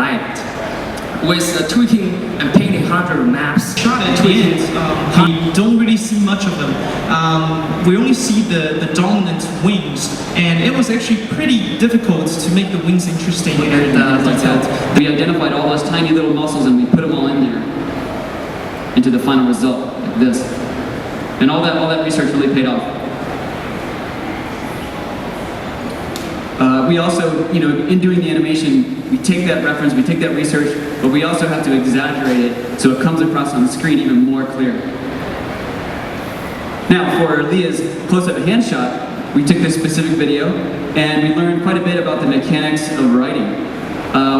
JudgeHype with tweaking and painting hardware maps. Shot at the end, we don't really see much of them. We only see the dominant wings, and it was actually pretty difficult to make the wings interesting and detailed. We identified all those tiny little muscles and we put them all in there into the final result, like this. And all that research really paid off. We also, in doing the animation, we take that reference, we take that research, but we also have to exaggerate it so it comes across on the screen even more clear. Now, for Leah's close-up hand shot, we took this specific video and we learned quite a bit about the mechanics of writing.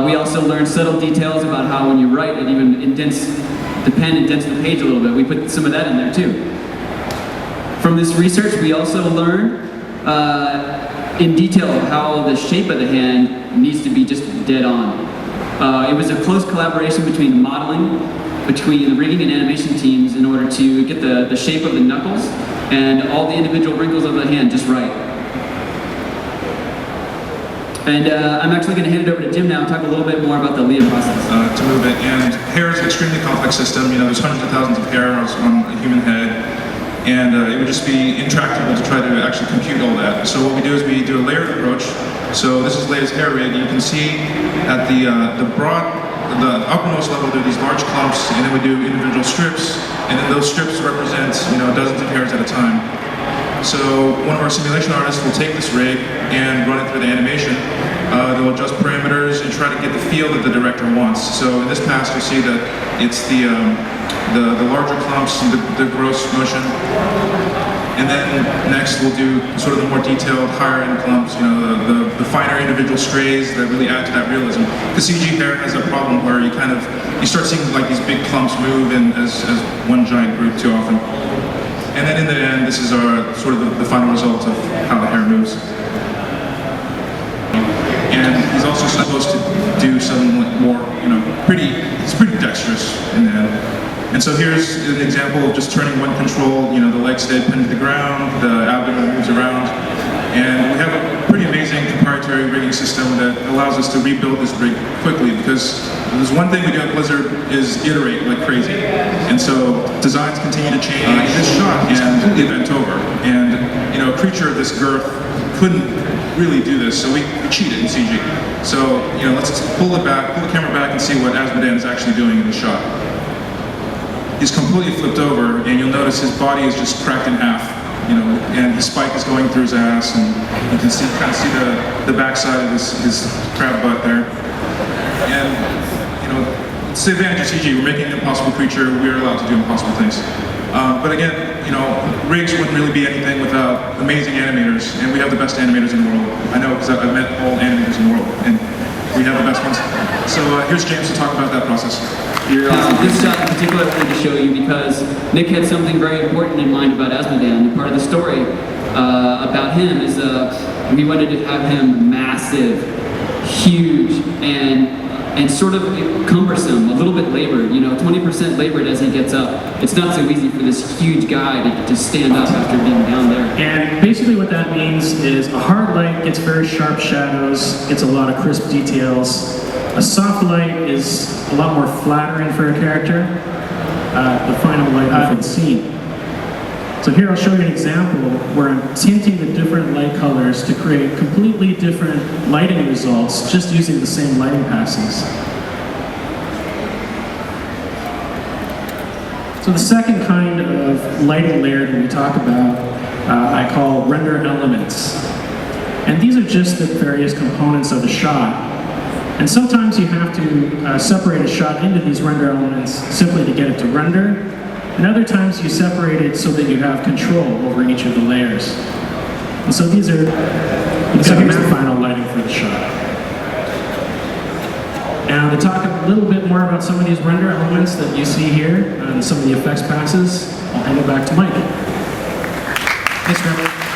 We also learned subtle details about how when you write, it even indents, the pen indents the page a little bit. We put some of that in there too. From this research, we also learned in detail how the shape of the hand needs to be just dead on. It was a close collaboration between the modeling, between the rigging and animation teams in order to get the shape of the knuckles and all the individual wrinkles of the hand just right. And I'm actually going to hand it over to Jim now and talk a little bit more about the Leah process. To move it, and hair is an extremely complex system. There's hundreds of thousands of hairs on a human head. And it would just be intractable to try to actually compute all that. So what we do is we do a layered approach. So this is Leia's hair rig. You can see at the uppermost level there are these large clumps, and then we do individual strips, and then those strips represent dozens of hairs at a time. So one of our simulation artists will take this rig and run it through the animation. They'll adjust parameters and try to get the feel that the director wants. So in this pass you'll see that it's the larger clumps, the gross motion. And then next we'll do sort of the more detailed, higher end clumps, the finer individual strays that really add to that realism. The CG hair has a problem where you start seeing like these big clumps move in as one giant group too often. And then in the end, this is our sort of the final result of how the hair moves. And he's also supposed to do some more, it's pretty dexterous in the end. And so here's an example of just turning one control, the legs stay pinned to the ground, the abdomen moves around. And we have a pretty amazing proprietary rigging system that allows us to rebuild this rig quickly, because there's one thing we do at Blizzard is iterate like crazy. And so designs continue to change. This shot and completely bent over. And a creature of this girth couldn't really do this, so we cheated in CG. So let's pull the camera back and see what Asmodean is actually doing in the shot. He's completely flipped over, and you'll notice his body is just cracked in half, and his spike is going through his ass, and you can kind of see the backside of his crab butt there. And it's the advantage of CG. We're making an impossible creature. We're allowed to do impossible things. But again, rigs wouldn't really be anything without amazing animators, and we have the best animators in the world. I know because I've met all animators in the world, and we have the best ones. So here's James to talk about that process. This shot in particular I wanted to show you because Nick had something very important in mind about Asmodean. Part of the story about him is we wanted to have him massive, huge, and sort of cumbersome, a little bit labored, 20% labored as he gets up. It's not so easy for this huge guy to stand up after being down there. And basically what that means is a hard light gets very sharp shadows, gets a lot of crisp details. A soft light is a lot more flattering for a character. The final light within scene. So here I'll show you an example where I'm tinting the different light colors to create completely different lighting results just using the same lighting passes. So the second kind of lighting layer that we talk about, I call render elements. And these are just the various components of the shot. And sometimes you have to separate a shot into these render elements simply to get it to render. And other times you separate it so that you have control over each of the layers. And so here's the final lighting for the shot. Now to talk a little bit more about some of these render elements that you see here and some of the effects passes, I'll hand it back to Mike. Thanks, Grandma.